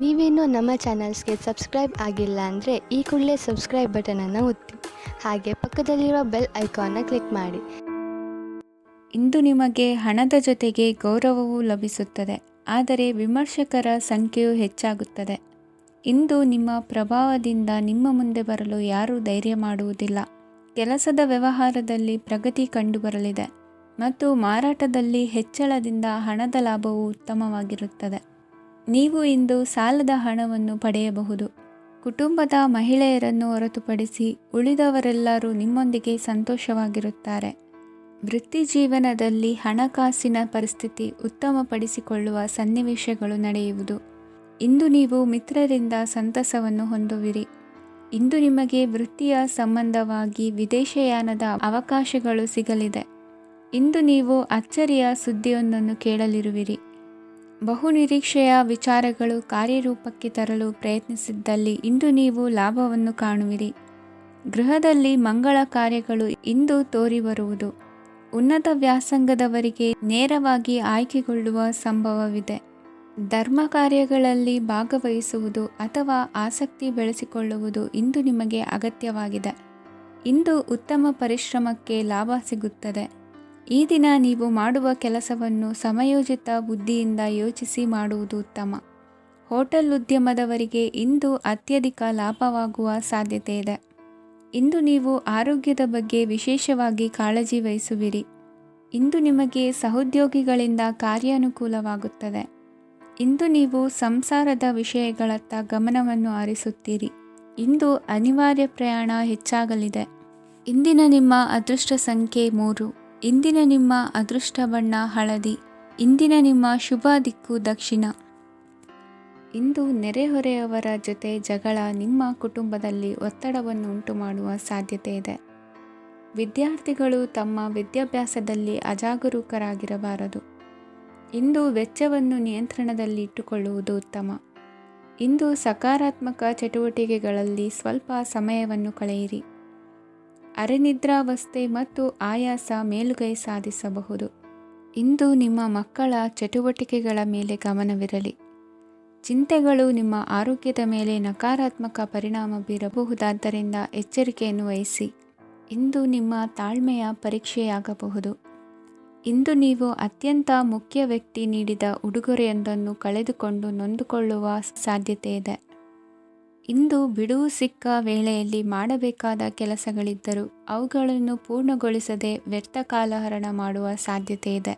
ನೀವೇನೂ ನಮ್ಮ ಚಾನಲ್ಸ್ಗೆ ಸಬ್ಸ್ಕ್ರೈಬ್ ಆಗಿಲ್ಲ ಅಂದರೆ ಈ ಕೂಡಲೇ ಸಬ್ಸ್ಕ್ರೈಬ್ ಬಟನನ್ನು ಒತ್ತಿ, ಹಾಗೆ ಪಕ್ಕದಲ್ಲಿರುವ ಬೆಲ್ ಐಕಾನ್ನ ಕ್ಲಿಕ್ ಮಾಡಿ. ಇಂದು ನಿಮಗೆ ಹಣದ ಜೊತೆಗೆ ಗೌರವವೂ ಲಭಿಸುತ್ತದೆ, ಆದರೆ ವಿಮರ್ಶಕರ ಸಂಖ್ಯೆಯೂ ಹೆಚ್ಚಾಗುತ್ತದೆ. ಇಂದು ನಿಮ್ಮ ಪ್ರಭಾವದಿಂದ ನಿಮ್ಮ ಮುಂದೆ ಬರಲು ಯಾರೂ ಧೈರ್ಯ ಮಾಡುವುದಿಲ್ಲ. ಕೆಲಸದ ವ್ಯವಹಾರದಲ್ಲಿ ಪ್ರಗತಿ ಕಂಡುಬರಲಿದೆ ಮತ್ತು ಮಾರಾಟದಲ್ಲಿ ಹೆಚ್ಚಳದಿಂದ ಹಣದ ಲಾಭವು ಉತ್ತಮವಾಗಿರುತ್ತದೆ. ನೀವು ಇಂದು ಸಾಲದ ಹಣವನ್ನು ಪಡೆಯಬಹುದು. ಕುಟುಂಬದ ಮಹಿಳೆಯರನ್ನು ಹೊರತುಪಡಿಸಿ ಉಳಿದವರೆಲ್ಲರೂ ನಿಮ್ಮೊಂದಿಗೆ ಸಂತೋಷವಾಗಿರುತ್ತಾರೆ. ವೃತ್ತಿಜೀವನದಲ್ಲಿ ಹಣಕಾಸಿನ ಪರಿಸ್ಥಿತಿ ಉತ್ತಮಪಡಿಸಿಕೊಳ್ಳುವ ಸನ್ನಿವೇಶಗಳು ನಡೆಯುವುದು. ಇಂದು ನೀವು ಮಿತ್ರರಿಂದ ಸಂತಸವನ್ನು ಹೊಂದುವಿರಿ. ಇಂದು ನಿಮಗೆ ವೃತ್ತಿಯ ಸಂಬಂಧವಾಗಿ ವಿದೇಶಯಾನದ ಅವಕಾಶಗಳು ಸಿಗಲಿದೆ. ಇಂದು ನೀವು ಅಚ್ಚರಿಯ ಸುದ್ದಿಯೊಂದನ್ನು ಕೇಳಲಿರುವಿರಿ. ಬಹುನಿರೀಕ್ಷೆಯ ವಿಚಾರಗಳು ಕಾರ್ಯರೂಪಕ್ಕೆ ತರಲು ಪ್ರಯತ್ನಿಸಿದ್ದಲ್ಲಿ ಇಂದು ನೀವು ಲಾಭವನ್ನು ಕಾಣುವಿರಿ. ಗೃಹದಲ್ಲಿ ಮಂಗಳ ಕಾರ್ಯಗಳು ಇಂದು ತೋರಿಬರುವುದು. ಉನ್ನತ ವ್ಯಾಸಂಗದವರಿಗೆ ನೇರವಾಗಿ ಆಯ್ಕೆಗೊಳ್ಳುವ ಸಂಭವವಿದೆ. ಧರ್ಮ ಕಾರ್ಯಗಳಲ್ಲಿ ಭಾಗವಹಿಸುವುದು ಅಥವಾ ಆಸಕ್ತಿ ಬೆಳೆಸಿಕೊಳ್ಳುವುದು ಇಂದು ನಿಮಗೆ ಅಗತ್ಯವಾಗಿದೆ. ಇಂದು ಉತ್ತಮ ಪರಿಶ್ರಮಕ್ಕೆ ಲಾಭ ಸಿಗುತ್ತದೆ. ಈ ದಿನ ನೀವು ಮಾಡುವ ಕೆಲಸವನ್ನು ಸಮಯೋಚಿತ ಬುದ್ಧಿಯಿಂದ ಯೋಚಿಸಿ ಮಾಡುವುದು ಉತ್ತಮ. ಹೋಟೆಲ್ ಉದ್ಯಮದವರಿಗೆ ಇಂದು ಅತ್ಯಧಿಕ ಲಾಭವಾಗುವ ಸಾಧ್ಯತೆ ಇದೆ. ಇಂದು ನೀವು ಆರೋಗ್ಯದ ಬಗ್ಗೆ ವಿಶೇಷವಾಗಿ ಕಾಳಜಿ ವಹಿಸುವಿರಿ. ಇಂದು ನಿಮಗೆ ಸಹೋದ್ಯೋಗಿಗಳಿಂದ ಕಾರ್ಯಾನುಕೂಲವಾಗುತ್ತದೆ. ಇಂದು ನೀವು ಸಂಸಾರದ ವಿಷಯಗಳತ್ತ ಗಮನವನ್ನು ಹರಿಸುತ್ತೀರಿ. ಇಂದು ಅನಿವಾರ್ಯ ಪ್ರಯಾಣ ಹೆಚ್ಚಾಗಲಿದೆ. ಇಂದಿನ ನಿಮ್ಮ ಅದೃಷ್ಟ ಸಂಖ್ಯೆ 3. ಇಂದಿನ ನಿಮ್ಮ ಅದೃಷ್ಟ ಬಣ್ಣ ಹಳದಿ. ಇಂದಿನ ನಿಮ್ಮ ಶುಭ ದಿಕ್ಕು ದಕ್ಷಿಣ. ಇಂದು ನೆರೆಹೊರೆಯವರ ಜೊತೆ ಜಗಳ ನಿಮ್ಮ ಕುಟುಂಬದಲ್ಲಿ ಒತ್ತಡವನ್ನು ಉಂಟುಮಾಡುವ ಸಾಧ್ಯತೆ ಇದೆ. ವಿದ್ಯಾರ್ಥಿಗಳು ತಮ್ಮ ವಿದ್ಯಾಭ್ಯಾಸದಲ್ಲಿ ಅಜಾಗರೂಕರಾಗಿರಬಾರದು. ಇಂದು ವೆಚ್ಚವನ್ನು ನಿಯಂತ್ರಣದಲ್ಲಿ ಇಟ್ಟುಕೊಳ್ಳುವುದು ಉತ್ತಮ. ಇಂದು ಸಕಾರಾತ್ಮಕ ಚಟುವಟಿಕೆಗಳಲ್ಲಿ ಸ್ವಲ್ಪ ಸಮಯವನ್ನು ಕಳೆಯಿರಿ. ಅರೆನಿದ್ರಾವಸ್ಥೆ ಮತ್ತು ಆಯಾಸ ಮೇಲುಗೈ ಸಾಧಿಸಬಹುದು. ಇಂದು ನಿಮ್ಮ ಮಕ್ಕಳ ಚಟುವಟಿಕೆಗಳ ಮೇಲೆ ಗಮನವಿರಲಿ. ಚಿಂತೆಗಳು ನಿಮ್ಮ ಆರೋಗ್ಯದ ಮೇಲೆ ನಕಾರಾತ್ಮಕ ಪರಿಣಾಮ ಬೀರಬಹುದಾದ್ದರಿಂದ ಎಚ್ಚರಿಕೆಯನ್ನು ವಹಿಸಿ. ಇಂದು ನಿಮ್ಮ ತಾಳ್ಮೆಯ ಪರೀಕ್ಷೆಯಾಗಬಹುದು. ಇಂದು ನೀವು ಅತ್ಯಂತ ಮುಖ್ಯ ವ್ಯಕ್ತಿ ನೀಡಿದ ಉಡುಗೊರೆಯೊಂದನ್ನು ಕಳೆದುಕೊಂಡು ನೊಂದುಕೊಳ್ಳುವ ಸಾಧ್ಯತೆ ಇದೆ. ಇಂದು ಬಿಡುವು ಸಿಕ್ಕ ವೇಳೆಯಲ್ಲಿ ಮಾಡಬೇಕಾದ ಕೆಲಸಗಳಿದ್ದರೂ ಅವುಗಳನ್ನು ಪೂರ್ಣಗೊಳಿಸದೆ ವ್ಯರ್ಥ ಕಾಲಹರಣ ಮಾಡುವ ಸಾಧ್ಯತೆ ಇದೆ.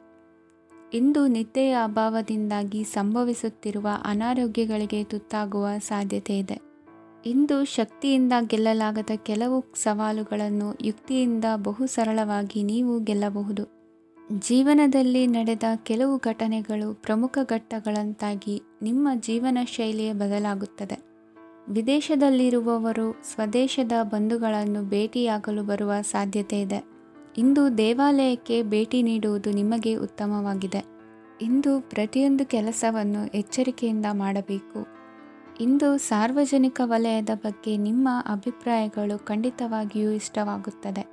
ಇಂದು ನಿದ್ದೆಯ ಅಭಾವದಿಂದಾಗಿ ಸಂಭವಿಸುತ್ತಿರುವ ಅನಾರೋಗ್ಯಗಳಿಗೆ ತುತ್ತಾಗುವ ಸಾಧ್ಯತೆ ಇದೆ. ಇಂದು ಶಕ್ತಿಯಿಂದ ಗೆಲ್ಲಲಾಗದ ಕೆಲವು ಸವಾಲುಗಳನ್ನು ಯುಕ್ತಿಯಿಂದ ಬಹು ಸರಳವಾಗಿ ನೀವು ಗೆಲ್ಲಬಹುದು. ಜೀವನದಲ್ಲಿ ನಡೆದ ಕೆಲವು ಘಟನೆಗಳು ಪ್ರಮುಖ ಘಟ್ಟಗಳಂತಾಗಿ ನಿಮ್ಮ ಜೀವನ ಶೈಲಿಯೇ ಬದಲಾಗುತ್ತದೆ. ವಿದೇಶದಲ್ಲಿರುವವರು ಸ್ವದೇಶದ ಬಂಧುಗಳನ್ನು ಭೇಟಿಯಾಗಲು ಬರುವ ಸಾಧ್ಯತೆ ಇದೆ. ಇಂದು ದೇವಾಲಯಕ್ಕೆ ಭೇಟಿ ನೀಡುವುದು ನಿಮಗೆ ಉತ್ತಮವಾಗಿದೆ. ಇಂದು ಪ್ರತಿಯೊಂದು ಕೆಲಸವನ್ನು ಎಚ್ಚರಿಕೆಯಿಂದ ಮಾಡಬೇಕು. ಇಂದು ಸಾರ್ವಜನಿಕ ವಲಯದ ಬಗ್ಗೆ ನಿಮ್ಮ ಅಭಿಪ್ರಾಯಗಳು ಖಂಡಿತವಾಗಿಯೂ ಇಷ್ಟವಾಗುತ್ತದೆ.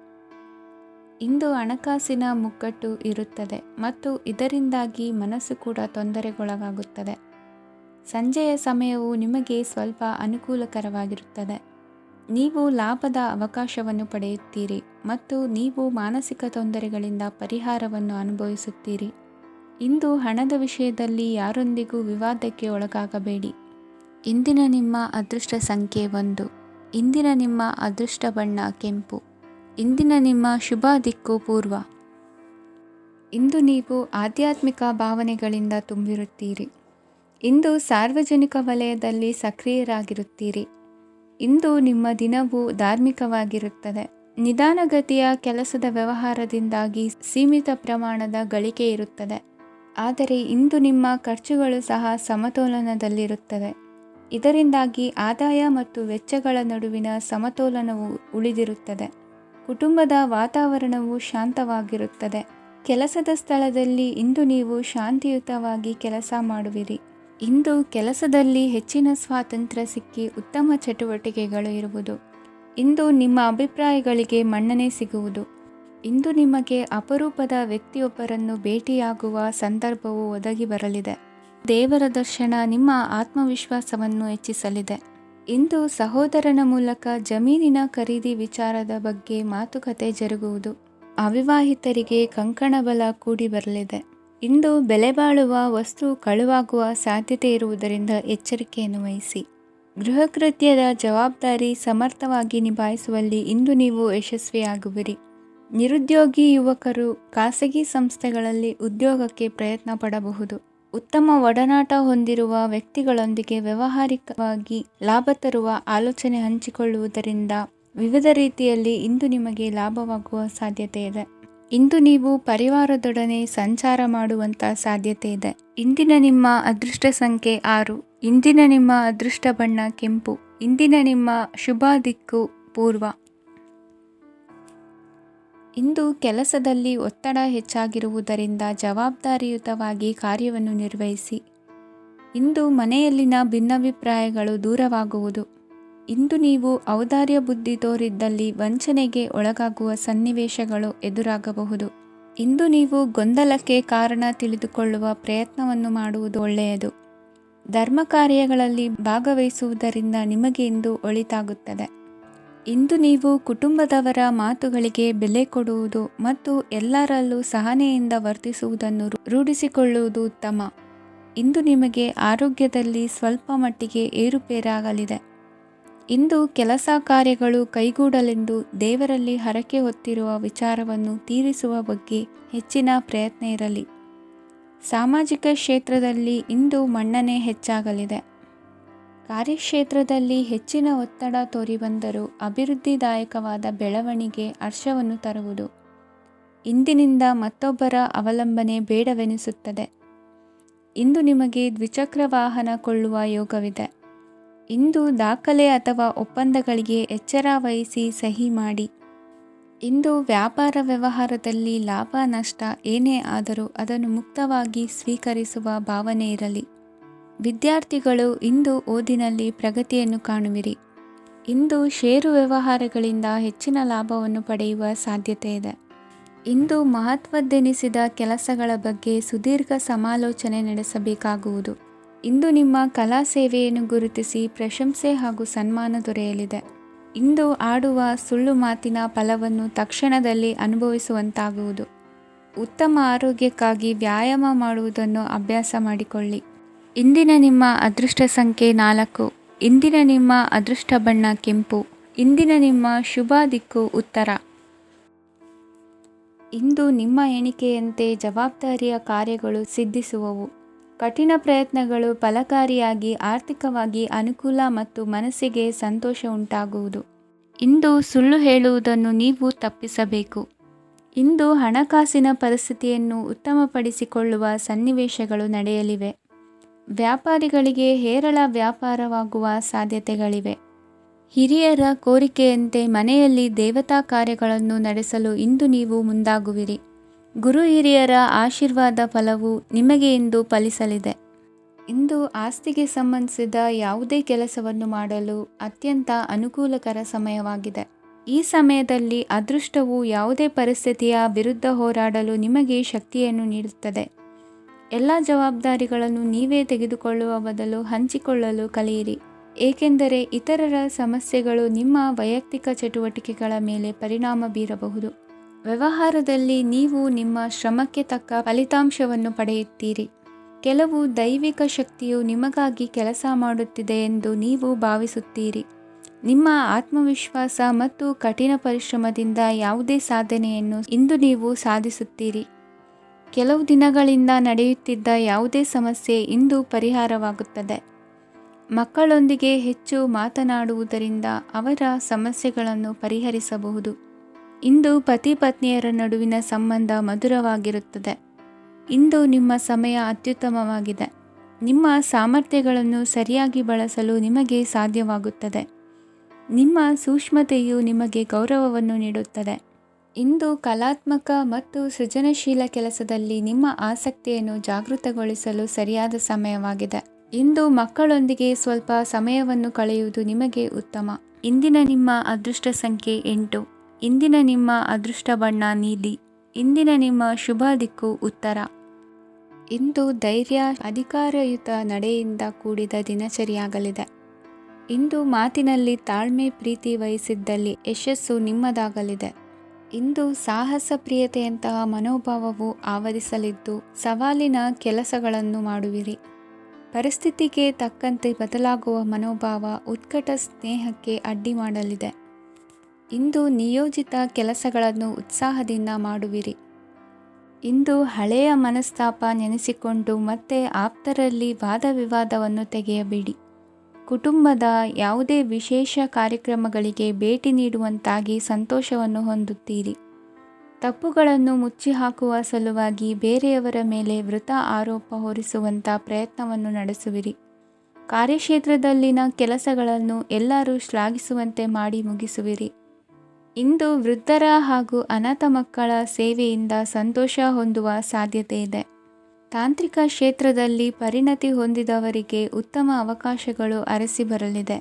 ಇಂದು ಹಣಕಾಸಿನ ಮುಗ್ಗಟ್ಟು ಇರುತ್ತದೆ ಮತ್ತು ಇದರಿಂದಾಗಿ ಮನಸ್ಸು ಕೂಡ ತೊಂದರೆಗೊಳಗಾಗುತ್ತದೆ. ಸಂಜೆಯ ಸಮಯವು ನಿಮಗೆ ಸ್ವಲ್ಪ ಅನುಕೂಲಕರವಾಗಿರುತ್ತದೆ. ನೀವು ಲಾಭದ ಅವಕಾಶವನ್ನು ಪಡೆಯುತ್ತೀರಿ ಮತ್ತು ನೀವು ಮಾನಸಿಕ ತೊಂದರೆಗಳಿಂದ ಪರಿಹಾರವನ್ನು ಅನುಭವಿಸುತ್ತೀರಿ. ಇಂದು ಹಣದ ವಿಷಯದಲ್ಲಿ ಯಾರೊಂದಿಗೂ ವಿವಾದಕ್ಕೆ ಒಳಗಾಗಬೇಡಿ. ಇಂದಿನ ನಿಮ್ಮ ಅದೃಷ್ಟ ಸಂಖ್ಯೆ 1. ಇಂದಿನ ನಿಮ್ಮ ಅದೃಷ್ಟ ಬಣ್ಣ ಕೆಂಪು. ಇಂದಿನ ನಿಮ್ಮ ಶುಭ ದಿಕ್ಕು ಪೂರ್ವ. ಇಂದು ನೀವು ಆಧ್ಯಾತ್ಮಿಕ ಭಾವನೆಗಳಿಂದ ತುಂಬಿರುತ್ತೀರಿ. ಇಂದು ಸಾರ್ವಜನಿಕ ವಲಯದಲ್ಲಿ ಸಕ್ರಿಯರಾಗಿರುತ್ತೀರಿ. ಇಂದು ನಿಮ್ಮ ದಿನವು ಧಾರ್ಮಿಕವಾಗಿರುತ್ತದೆ. ನಿಧಾನಗತಿಯ ಕೆಲಸದ ವ್ಯವಹಾರದಿಂದಾಗಿ ಸೀಮಿತ ಪ್ರಮಾಣದ ಗಳಿಕೆ ಇರುತ್ತದೆ. ಆದರೆ ಇಂದು ನಿಮ್ಮ ಖರ್ಚುಗಳು ಸಹ ಸಮತೋಲನದಲ್ಲಿರುತ್ತವೆ. ಇದರಿಂದಾಗಿ ಆದಾಯ ಮತ್ತು ವೆಚ್ಚಗಳ ನಡುವಿನ ಸಮತೋಲನವು ಉಳಿದಿರುತ್ತದೆ. ಕುಟುಂಬದ ವಾತಾವರಣವು ಶಾಂತವಾಗಿರುತ್ತದೆ. ಕೆಲಸದ ಸ್ಥಳದಲ್ಲಿ ಇಂದು ನೀವು ಶಾಂತಿಯುತವಾಗಿ ಕೆಲಸ ಮಾಡುವಿರಿ. ಇಂದು ಕೆಲಸದಲ್ಲಿ ಹೆಚ್ಚಿನ ಸ್ವಾತಂತ್ರ್ಯ ಸಿಕ್ಕಿ ಉತ್ತಮ ಚಟುವಟಿಕೆಗಳು ಇರುವುದು. ಇಂದು ನಿಮ್ಮ ಅಭಿಪ್ರಾಯಗಳಿಗೆ ಮನ್ನಣೆ ಸಿಗುವುದು. ಇಂದು ನಿಮಗೆ ಅಪರೂಪದ ವ್ಯಕ್ತಿಯೊಬ್ಬರನ್ನು ಭೇಟಿಯಾಗುವ ಸಂದರ್ಭವು ಒದಗಿ ಬರಲಿದೆ. ದೇವರ ದರ್ಶನ ನಿಮ್ಮ ಆತ್ಮವಿಶ್ವಾಸವನ್ನು ಹೆಚ್ಚಿಸಲಿದೆ. ಇಂದು ಸಹೋದರನ ಮೂಲಕ ಜಮೀನಿನ ಖರೀದಿ ವಿಚಾರದ ಬಗ್ಗೆ ಮಾತುಕತೆ ಜರುಗುವುದು. ಅವಿವಾಹಿತರಿಗೆ ಕಂಕಣ ಬಲ ಕೂಡಿ ಬರಲಿದೆ. ಇಂದು ಬೆಲೆಬಾಳುವ ವಸ್ತು ಕಳುವಾಗುವ ಸಾಧ್ಯತೆ ಇರುವುದರಿಂದ ಎಚ್ಚರಿಕೆಯನ್ನು ವಹಿಸಿ. ಗೃಹ ಕೃತ್ಯದ ಜವಾಬ್ದಾರಿ ಸಮರ್ಥವಾಗಿ ನಿಭಾಯಿಸುವಲ್ಲಿ ಇಂದು ನೀವು ಯಶಸ್ವಿಯಾಗುವಿರಿ. ನಿರುದ್ಯೋಗಿ ಯುವಕರು ಖಾಸಗಿ ಸಂಸ್ಥೆಗಳಲ್ಲಿ ಉದ್ಯೋಗಕ್ಕೆ ಪ್ರಯತ್ನ ಪಡಬಹುದು. ಉತ್ತಮ ಒಡನಾಟ ಹೊಂದಿರುವ ವ್ಯಕ್ತಿಗಳೊಂದಿಗೆ ವ್ಯಾವಹಾರಿಕವಾಗಿ ಲಾಭ ತರುವ ಆಲೋಚನೆ ಹಂಚಿಕೊಳ್ಳುವುದರಿಂದ ವಿವಿಧ ರೀತಿಯಲ್ಲಿ ಇಂದು ನಿಮಗೆ ಲಾಭವಾಗುವ ಸಾಧ್ಯತೆ ಇದೆ. ಇಂದು ನೀವು ಪರಿವಾರದೊಡನೆ ಸಂಚಾರ ಮಾಡುವಂಥ ಸಾಧ್ಯತೆ ಇದೆ. ಇಂದಿನ ನಿಮ್ಮ ಅದೃಷ್ಟ ಸಂಖ್ಯೆ 6. ಇಂದಿನ ನಿಮ್ಮ ಅದೃಷ್ಟ ಬಣ್ಣ ಕೆಂಪು. ಇಂದಿನ ನಿಮ್ಮ ಶುಭ ದಿಕ್ಕು ಪೂರ್ವ. ಇಂದು ಕೆಲಸದಲ್ಲಿ ಒತ್ತಡ ಹೆಚ್ಚಾಗಿರುವುದರಿಂದ ಜವಾಬ್ದಾರಿಯುತವಾಗಿ ಕಾರ್ಯವನ್ನು ನಿರ್ವಹಿಸಿ. ಇಂದು ಮನೆಯಲ್ಲಿನ ಭಿನ್ನಾಭಿಪ್ರಾಯಗಳು ದೂರವಾಗುವುದು. ಇಂದು ನೀವು ಔದಾರ್ಯ ಬುದ್ಧಿ ತೋರಿದ್ದಲ್ಲಿ ವಂಚನೆಗೆ ಒಳಗಾಗುವ ಸನ್ನಿವೇಶಗಳು ಎದುರಾಗಬಹುದು. ಇಂದು ನೀವು ಗೊಂದಲಕ್ಕೆ ಕಾರಣ ತಿಳಿದುಕೊಳ್ಳುವ ಪ್ರಯತ್ನವನ್ನು ಮಾಡುವುದು ಒಳ್ಳೆಯದು. ಧರ್ಮ ಕಾರ್ಯಗಳಲ್ಲಿ ಭಾಗವಹಿಸುವುದರಿಂದ ನಿಮಗೆ ಇಂದು ಒಳಿತಾಗುತ್ತದೆ. ಇಂದು ನೀವು ಕುಟುಂಬದವರ ಮಾತುಗಳಿಗೆ ಬೆಲೆ ಕೊಡುವುದು ಮತ್ತು ಎಲ್ಲರಲ್ಲೂ ಸಹನೆಯಿಂದ ವರ್ತಿಸುವುದನ್ನು ರೂಢಿಸಿಕೊಳ್ಳುವುದು ಉತ್ತಮ. ಇಂದು ನಿಮಗೆ ಆರೋಗ್ಯದಲ್ಲಿ ಸ್ವಲ್ಪ ಮಟ್ಟಿಗೆ ಏರುಪೇರಾಗಲಿದೆ. ಇಂದು ಕೆಲಸ ಕಾರ್ಯಗಳು ಕೈಗೂಡಲೆಂದು ದೇವರಲ್ಲಿ ಹರಕೆ ಹೊತ್ತಿರುವ ವಿಚಾರವನ್ನು ತೀರಿಸುವ ಬಗ್ಗೆ ಹೆಚ್ಚಿನ ಪ್ರಯತ್ನ ಇರಲಿ. ಸಾಮಾಜಿಕ ಕ್ಷೇತ್ರದಲ್ಲಿ ಇಂದು ಮನ್ನಣೆ ಹೆಚ್ಚಾಗಲಿದೆ. ಕಾರ್ಯಕ್ಷೇತ್ರದಲ್ಲಿ ಹೆಚ್ಚಿನ ಒತ್ತಡ ತೋರಿಬಂದರೂ ಅಭಿವೃದ್ಧಿದಾಯಕವಾದ ಬೆಳವಣಿಗೆ ಹರ್ಷವನ್ನು ತರುವುದು. ಇಂದಿನಿಂದ ಮತ್ತೊಬ್ಬರ ಅವಲಂಬನೆ ಬೇಡವೆನಿಸುತ್ತದೆ. ಇಂದು ನಿಮಗೆ ದ್ವಿಚಕ್ರ ವಾಹನ ಕೊಳ್ಳುವ ಯೋಗವಿದೆ. ಇಂದು ದಾಖಲೆ ಅಥವಾ ಒಪ್ಪಂದಗಳಿಗೆ ಎಚ್ಚರ ವಹಿಸಿ ಸಹಿ ಮಾಡಿ. ಇಂದು ವ್ಯಾಪಾರ ವ್ಯವಹಾರದಲ್ಲಿ ಲಾಭ ನಷ್ಟ ಏನೇ ಆದರೂ ಅದನ್ನು ಮುಕ್ತವಾಗಿ ಸ್ವೀಕರಿಸುವ ಭಾವನೆ ಇರಲಿ. ವಿದ್ಯಾರ್ಥಿಗಳು ಇಂದು ಓದಿನಲ್ಲಿ ಪ್ರಗತಿಯನ್ನು ಕಾಣುವಿರಿ. ಇಂದು ಷೇರು ವ್ಯವಹಾರಗಳಿಂದ ಹೆಚ್ಚಿನ ಲಾಭವನ್ನು ಪಡೆಯುವ ಸಾಧ್ಯತೆ ಇದೆ. ಇಂದು ಮಹತ್ವದ್ದೆನಿಸಿದ ಕೆಲಸಗಳ ಬಗ್ಗೆ ಸುದೀರ್ಘ ಸಮಾಲೋಚನೆ ನಡೆಸಬೇಕಾಗುವುದು. ಇಂದು ನಿಮ್ಮ ಕಲಾ ಸೇವೆಯನ್ನು ಗುರುತಿಸಿ ಪ್ರಶಂಸೆ ಹಾಗೂ ಸನ್ಮಾನ ದೊರೆಯಲಿದೆ. ಇಂದು ಆಡುವ ಸುಳ್ಳು ಮಾತಿನ ಫಲವನ್ನು ತಕ್ಷಣದಲ್ಲಿ ಅನುಭವಿಸುವಂತಾಗುವುದು. ಉತ್ತಮ ಆರೋಗ್ಯಕ್ಕಾಗಿ ವ್ಯಾಯಾಮ ಮಾಡುವುದನ್ನು ಅಭ್ಯಾಸ ಮಾಡಿಕೊಳ್ಳಿ. ಇಂದಿನ ನಿಮ್ಮ ಅದೃಷ್ಟ ಸಂಖ್ಯೆ 4. ಇಂದಿನ ನಿಮ್ಮ ಅದೃಷ್ಟ ಬಣ್ಣ ಕೆಂಪು. ಇಂದಿನ ನಿಮ್ಮ ಶುಭ ದಿಕ್ಕು ಉತ್ತರ. ಇಂದು ನಿಮ್ಮ ಎಣಿಕೆಯಂತೆ ಜವಾಬ್ದಾರಿಯ ಕಾರ್ಯಗಳು ಸಿದ್ಧಿಸುವವು. ಕಠಿಣ ಪ್ರಯತ್ನಗಳು ಫಲಕಾರಿಯಾಗಿ ಆರ್ಥಿಕವಾಗಿ ಅನುಕೂಲ ಮತ್ತು ಮನಸ್ಸಿಗೆ ಸಂತೋಷ ಉಂಟಾಗುವುದು. ಇಂದು ಸುಳ್ಳು ಹೇಳುವುದನ್ನು ನೀವು ತಪ್ಪಿಸಬೇಕು. ಇಂದು ಹಣಕಾಸಿನ ಪರಿಸ್ಥಿತಿಯನ್ನು ಉತ್ತಮಪಡಿಸಿಕೊಳ್ಳುವ ಸನ್ನಿವೇಶಗಳು ನಡೆಯಲಿವೆ. ವ್ಯಾಪಾರಿಗಳಿಗೆ ಹೇರಳ ವ್ಯಾಪಾರವಾಗುವ ಸಾಧ್ಯತೆಗಳಿವೆ. ಹಿರಿಯರ ಕೋರಿಕೆಯಂತೆ ಮನೆಯಲ್ಲಿ ದೇವತಾ ಕಾರ್ಯಗಳನ್ನು ನಡೆಸಲು ಇಂದು ನೀವು ಮುಂದಾಗುವಿರಿ. ಗುರು ಹಿರಿಯರ ಆಶೀರ್ವಾದ ಫಲವು ನಿಮಗೆ ಇಂದು ಫಲಿಸಲಿದೆ. ಇಂದು ಆಸ್ತಿಗೆ ಸಂಬಂಧಿಸಿದ ಯಾವುದೇ ಕೆಲಸವನ್ನು ಮಾಡಲು ಅತ್ಯಂತ ಅನುಕೂಲಕರ ಸಮಯವಾಗಿದೆ. ಈ ಸಮಯದಲ್ಲಿ ಅದೃಷ್ಟವು ಯಾವುದೇ ಪರಿಸ್ಥಿತಿಯ ವಿರುದ್ಧ ಹೋರಾಡಲು ನಿಮಗೆ ಶಕ್ತಿಯನ್ನು ನೀಡುತ್ತದೆ. ಎಲ್ಲ ಜವಾಬ್ದಾರಿಗಳನ್ನು ನೀವೇ ತೆಗೆದುಕೊಳ್ಳುವ ಬದಲು ಹಂಚಿಕೊಳ್ಳಲು ಕಲಿಯಿರಿ. ಏಕೆಂದರೆ ಇತರರ ಸಮಸ್ಯೆಗಳು ನಿಮ್ಮ ವೈಯಕ್ತಿಕ ಚಟುವಟಿಕೆಗಳ ಮೇಲೆ ಪರಿಣಾಮ ಬೀರಬಹುದು. ವ್ಯವಹಾರದಲ್ಲಿ ನೀವು ನಿಮ್ಮ ಶ್ರಮಕ್ಕೆ ತಕ್ಕ ಫಲಿತಾಂಶವನ್ನು ಪಡೆಯುತ್ತೀರಿ. ಕೆಲವು ದೈವಿಕ ಶಕ್ತಿಯು ನಿಮಗಾಗಿ ಕೆಲಸ ಮಾಡುತ್ತಿದೆ ಎಂದು ನೀವು ಭಾವಿಸುತ್ತೀರಿ. ನಿಮ್ಮ ಆತ್ಮವಿಶ್ವಾಸ ಮತ್ತು ಕಠಿಣ ಪರಿಶ್ರಮದಿಂದ ಯಾವುದೇ ಸಾಧನೆಯನ್ನು ಇಂದು ನೀವು ಸಾಧಿಸುತ್ತೀರಿ. ಕೆಲವು ದಿನಗಳಿಂದ ನಡೆಯುತ್ತಿದ್ದ ಯಾವುದೇ ಸಮಸ್ಯೆ ಇಂದು ಪರಿಹಾರವಾಗುತ್ತದೆ. ಮಕ್ಕಳೊಂದಿಗೆ ಹೆಚ್ಚು ಮಾತನಾಡುವುದರಿಂದ ಅವರ ಸಮಸ್ಯೆಗಳನ್ನು ಪರಿಹರಿಸಬಹುದು. ಇಂದು ಪತಿ ಪತ್ನಿಯರ ನಡುವಿನ ಸಂಬಂಧ ಮಧುರವಾಗಿರುತ್ತದೆ. ಇಂದು ನಿಮ್ಮ ಸಮಯ ಅತ್ಯುತ್ತಮವಾಗಿದೆ. ನಿಮ್ಮ ಸಾಮರ್ಥ್ಯಗಳನ್ನು ಸರಿಯಾಗಿ ಬಳಸಲು ನಿಮಗೆ ಸಾಧ್ಯವಾಗುತ್ತದೆ. ನಿಮ್ಮ ಸೂಕ್ಷ್ಮತೆಯು ನಿಮಗೆ ಗೌರವವನ್ನು ನೀಡುತ್ತದೆ. ಇಂದು ಕಲಾತ್ಮಕ ಮತ್ತು ಸೃಜನಶೀಲ ಕೆಲಸದಲ್ಲಿ ನಿಮ್ಮ ಆಸಕ್ತಿಯನ್ನು ಜಾಗೃತಗೊಳಿಸಲು ಸರಿಯಾದ ಸಮಯವಾಗಿದೆ. ಇಂದು ಮಕ್ಕಳೊಂದಿಗೆ ಸ್ವಲ್ಪ ಸಮಯವನ್ನು ಕಳೆಯುವುದು ನಿಮಗೆ ಉತ್ತಮ. ಇಂದಿನ ನಿಮ್ಮ ಅದೃಷ್ಟ ಸಂಖ್ಯೆ 8. ಇಂದಿನ ನಿಮ್ಮ ಅದೃಷ್ಟ ಬಣ್ಣ ನೀಲಿ. ಇಂದಿನ ನಿಮ್ಮ ಶುಭ ದಿಕ್ಕು ಉತ್ತರ. ಇಂದು ಧೈರ್ಯ, ಅಧಿಕಾರಯುತ ನಡೆಯಿಂದ ಕೂಡಿದ ದಿನಚರಿಯಾಗಲಿದೆ. ಇಂದು ಮಾತಿನಲ್ಲಿ ತಾಳ್ಮೆ, ಪ್ರೀತಿ ವಹಿಸಿದ್ದಲ್ಲಿ ಯಶಸ್ಸು ನಿಮ್ಮದಾಗಲಿದೆ. ಇಂದು ಸಾಹಸ, ಪ್ರಿಯತೆಯಂತಹ ಮನೋಭಾವವು ಆವರಿಸಲಿದ್ದು ಸವಾಲಿನ ಕೆಲಸಗಳನ್ನು ಮಾಡುವಿರಿ. ಪರಿಸ್ಥಿತಿಗೆ ತಕ್ಕಂತೆ ಬದಲಾಗುವ ಮನೋಭಾವ ಉತ್ಕಟ ಸ್ನೇಹಕ್ಕೆ ಅಡ್ಡಿ ಮಾಡಲಿದೆ. ಇಂದು ನಿಯೋಜಿತ ಕೆಲಸಗಳನ್ನು ಉತ್ಸಾಹದಿಂದ ಮಾಡುವಿರಿ. ಇಂದು ಹಳೆಯ ಮನಸ್ತಾಪ ನೆನೆಸಿಕೊಂಡು ಮತ್ತೆ ಆಪ್ತರಲ್ಲಿ ವಾದ ವಿವಾದವನ್ನು ತೆಗೆಯಬೇಡಿ. ಕುಟುಂಬದ ಯಾವುದೇ ವಿಶೇಷ ಕಾರ್ಯಕ್ರಮಗಳಿಗೆ ಭೇಟಿ ನೀಡುವಂತಾಗಿ ಸಂತೋಷವನ್ನು ಹೊಂದುತ್ತೀರಿ. ತಪ್ಪುಗಳನ್ನು ಮುಚ್ಚಿಹಾಕುವ ಸಲುವಾಗಿ ಬೇರೆಯವರ ಮೇಲೆ ವೃಥಾ ಆರೋಪ ಹೊರಿಸುವಂಥ ಪ್ರಯತ್ನವನ್ನು ನಡೆಸುವಿರಿ. ಕಾರ್ಯಕ್ಷೇತ್ರದಲ್ಲಿನ ಕೆಲಸಗಳನ್ನು ಎಲ್ಲರೂ ಶ್ಲಾಘಿಸುವಂತೆ ಮಾಡಿ ಮುಗಿಸುವಿರಿ. ಇಂದು ವೃದ್ಧರ ಹಾಗೂ ಅನಾಥ ಮಕ್ಕಳ ಸೇವೆಯಿಂದ ಸಂತೋಷ ಹೊಂದುವ ಸಾಧ್ಯತೆ ಇದೆ. ತಾಂತ್ರಿಕ ಕ್ಷೇತ್ರದಲ್ಲಿ ಪರಿಣತಿ ಹೊಂದಿದವರಿಗೆ ಉತ್ತಮ ಅವಕಾಶಗಳು ಅರಸಿ ಬರಲಿದೆ.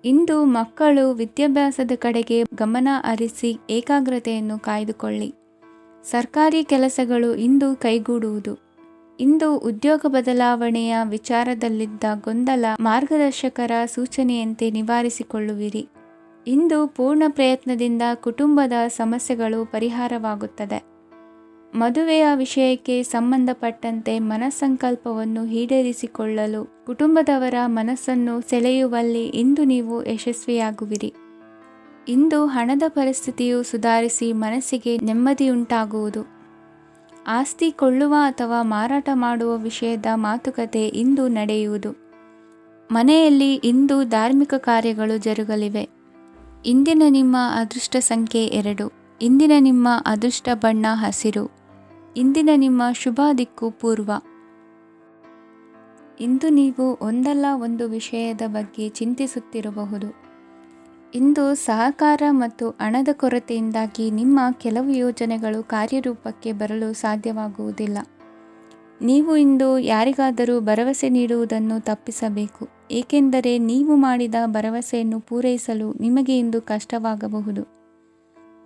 ಇಂದು ಮಕ್ಕಳು ವಿದ್ಯಾಭ್ಯಾಸದ ಕಡೆಗೆ ಗಮನ ಹರಿಸಿ ಏಕಾಗ್ರತೆಯನ್ನು ಕಾಯ್ದುಕೊಳ್ಳಿ. ಸರ್ಕಾರಿ ಕೆಲಸಗಳು ಇಂದು ಕೈಗೂಡುವುದು. ಇಂದು ಉದ್ಯೋಗ ಬದಲಾವಣೆಯ ವಿಚಾರದಲ್ಲಿದ್ದ ಗೊಂದಲ ಮಾರ್ಗದರ್ಶಕರ ಸೂಚನೆಯಂತೆ ನಿವಾರಿಸಿಕೊಳ್ಳುವಿರಿ. ಇಂದು ಪೂರ್ಣ ಪ್ರಯತ್ನದಿಂದ ಕುಟುಂಬದ ಸಮಸ್ಯೆಗಳು ಪರಿಹಾರವಾಗುತ್ತದೆ. ಮದುವೆಯ ವಿಷಯಕ್ಕೆ ಸಂಬಂಧಪಟ್ಟಂತೆ ಮನಸ್ಸಂಕಲ್ಪವನ್ನು ಈಡೇರಿಸಿಕೊಳ್ಳಲು ಕುಟುಂಬದವರ ಮನಸ್ಸನ್ನು ಸೆಳೆಯುವಲ್ಲಿ ಇಂದು ನೀವು ಯಶಸ್ವಿಯಾಗುವಿರಿ. ಇಂದು ಹಣದ ಪರಿಸ್ಥಿತಿಯು ಸುಧಾರಿಸಿ ಮನಸ್ಸಿಗೆ ನೆಮ್ಮದಿಯುಂಟಾಗುವುದು. ಆಸ್ತಿ ಕೊಳ್ಳುವ ಅಥವಾ ಮಾರಾಟ ಮಾಡುವ ವಿಷಯದ ಮಾತುಕತೆ ಇಂದು ನಡೆಯುವುದು. ಮನೆಯಲ್ಲಿ ಇಂದು ಧಾರ್ಮಿಕ ಕಾರ್ಯಗಳು ಜರುಗಲಿವೆ. ಇಂದಿನ ನಿಮ್ಮ ಅದೃಷ್ಟ ಸಂಖ್ಯೆ 2. ಇಂದಿನ ನಿಮ್ಮ ಅದೃಷ್ಟ ಬಣ್ಣ ಹಸಿರು. ಇಂದಿನ ನಿಮ್ಮ ಶುಭ ದಿಕ್ಕು ಪೂರ್ವ. ಇಂದು ನೀವು ಒಂದಲ್ಲ ಒಂದು ವಿಷಯದ ಬಗ್ಗೆ ಚಿಂತಿಸುತ್ತಿರಬಹುದು. ಇಂದು ಸಹಕಾರ ಮತ್ತು ಹಣದ ಕೊರತೆಯಿಂದಾಗಿ ನಿಮ್ಮ ಕೆಲವು ಯೋಜನೆಗಳು ಕಾರ್ಯರೂಪಕ್ಕೆ ಬರಲು ಸಾಧ್ಯವಾಗುವುದಿಲ್ಲ. ನೀವು ಇಂದು ಯಾರಿಗಾದರೂ ಭರವಸೆ ನೀಡುವುದನ್ನು ತಪ್ಪಿಸಬೇಕು, ಏಕೆಂದರೆ ನೀವು ಮಾಡಿದ ಭರವಸೆಯನ್ನು ಪೂರೈಸಲು ನಿಮಗೆ ಇಂದು ಕಷ್ಟವಾಗಬಹುದು.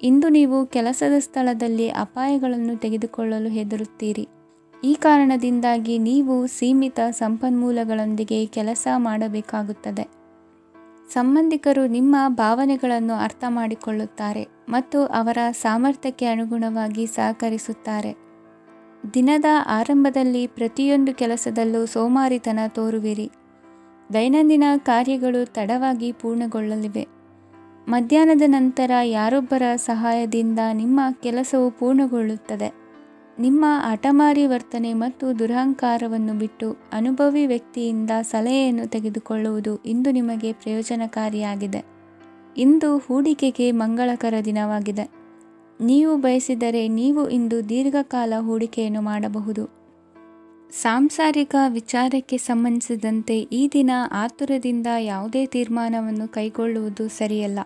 ಇಂದು ನೀವು ಕೆಲಸದ ಸ್ಥಳದಲ್ಲಿ ಅಪಾಯಗಳನ್ನು ತೆಗೆದುಕೊಳ್ಳಲು ಹೆದರುತ್ತೀರಿ. ಈ ಕಾರಣದಿಂದಾಗಿ ನೀವು ಸೀಮಿತ ಸಂಪನ್ಮೂಲಗಳೊಂದಿಗೆ ಕೆಲಸ ಮಾಡಬೇಕಾಗುತ್ತದೆ. ಸಂಬಂಧಿಕರು ನಿಮ್ಮ ಭಾವನೆಗಳನ್ನು ಅರ್ಥ ಮಾಡಿಕೊಳ್ಳುತ್ತಾರೆ ಮತ್ತು ಅವರ ಸಾಮರ್ಥ್ಯಕ್ಕೆ ಅನುಗುಣವಾಗಿ ಸಹಕರಿಸುತ್ತಾರೆ. ದಿನದ ಆರಂಭದಲ್ಲಿ ಪ್ರತಿಯೊಂದು ಕೆಲಸದಲ್ಲೂ ಸೋಮಾರಿತನ ತೋರುವಿರಿ. ದೈನಂದಿನ ಕಾರ್ಯಗಳು ತಡವಾಗಿ ಪೂರ್ಣಗೊಳ್ಳಲಿವೆ. ಮಧ್ಯಾಹ್ನದ ನಂತರ ಯಾರೊಬ್ಬರ ಸಹಾಯದಿಂದ ನಿಮ್ಮ ಕೆಲಸವು ಪೂರ್ಣಗೊಳ್ಳುತ್ತದೆ. ನಿಮ್ಮ ಹಠಮಾರಿ ವರ್ತನೆ ಮತ್ತು ದುರಹಂಕಾರವನ್ನು ಬಿಟ್ಟು ಅನುಭವಿ ವ್ಯಕ್ತಿಯಿಂದ ಸಲಹೆಯನ್ನು ತೆಗೆದುಕೊಳ್ಳುವುದು ಇಂದು ನಿಮಗೆ ಪ್ರಯೋಜನಕಾರಿಯಾಗಿದೆ. ಇಂದು ಹೂಡಿಕೆಗೆ ಮಂಗಳಕರ ದಿನವಾಗಿದೆ. ನೀವು ಬಯಸಿದರೆ ನೀವು ಇಂದು ದೀರ್ಘಕಾಲ ಹೂಡಿಕೆಯನ್ನು ಮಾಡಬಹುದು. ಸಾಂಸಾರಿಕ ವಿಚಾರಕ್ಕೆ ಸಂಬಂಧಿಸಿದಂತೆ ಈ ದಿನ ಆತುರದಿಂದ ಯಾವುದೇ ತೀರ್ಮಾನವನ್ನು ಕೈಗೊಳ್ಳುವುದು ಸರಿಯಲ್ಲ.